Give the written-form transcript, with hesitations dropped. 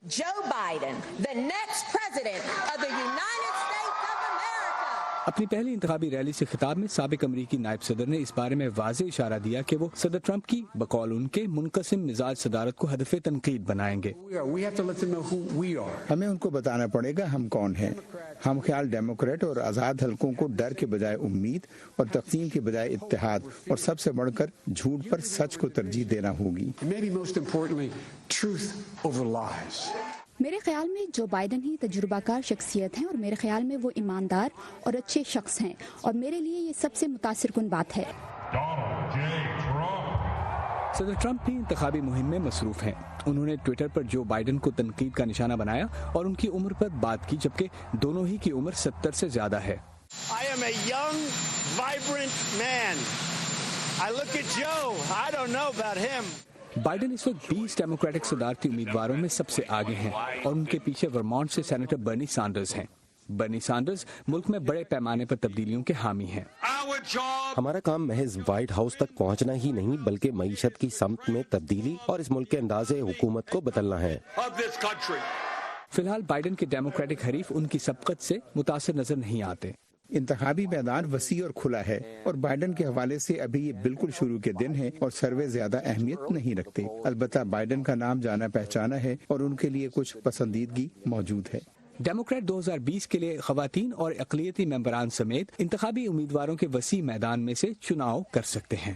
Joe Biden, the next president of the United States of America. اپنی پہلی انتخابی rally سے خطاب میں سابق امریکی نائب صدر نے اس بارے میں واضح اشارہ دیا کہ وہ صدر ٹرمپ کی بقول ان کے منقسم مزاج صدارت کو ہدف تنقید بنائیں گے۔ ہمیں ان کو بتانا پڑے گا ہم کون ہیں۔ ہم خیال ڈیموکریٹ اور آزاد حلقوں کو ڈر کے بجائے امید اور تقسیم کے بجائے اتحاد اور سب سے بڑھ کر جھوٹ پر سچ کو ترجیح دینا ہوگی۔ میرے خیال میں جو بائیڈن ہی تجربہ کار شخصیت ہیں اور میرے خیال میں وہ ایماندار اور اچھے شخص ہیں اور میرے لیے یہ سب سے متاثر کن بات ہے۔ صدر ٹرمپ بھی انتخابی مہم میں مصروف ہیں۔ انہوں نے ٹویٹر پر جو بائیڈن کو تنقید کا نشانہ بنایا اور ان کی عمر پر بات کی، جبکہ دونوں ہی کی عمر 70 سے زیادہ ہے۔ I am a young, vibrant man. I look at Joe. I don't know about him. Biden اس وقت 20 ڈیموکریٹک صدارتی امیدواروں میں سب سے آگے ہیں اور ان کے پیچھے ورمونٹ سے سینیٹر برنی سانڈرز ہیں۔ برنی سانڈرز ملک میں بڑے پیمانے پر تبدیلیوں کے حامی ہیں۔ ہمارا کام محض وائٹ ہاؤس تک پہنچنا ہی نہیں بلکہ معیشت کی سمت میں تبدیلی اور اس ملک کے انداز حکومت کو بدلنا ہے۔ فی الحال بائیڈن کے ڈیموکریٹک حریف ان کی سبقت سے متاثر نظر نہیں آتے۔ انتخابی میدان وسیع اور کھلا ہے اور بائیڈن کے حوالے سے ابھی یہ بالکل شروع کے دن ہیں اور سروے زیادہ اہمیت نہیں رکھتے۔ البتہ بائیڈن کا نام جانا پہچانا ہے اور ان کے لیے کچھ پسندیدگی موجود ہے۔ ڈیموکریٹ 2020 کے لیے خواتین اور اقلیتی ممبران سمیت انتخابی امیدواروں کے وسیع میدان میں سے چناؤ کر سکتے ہیں۔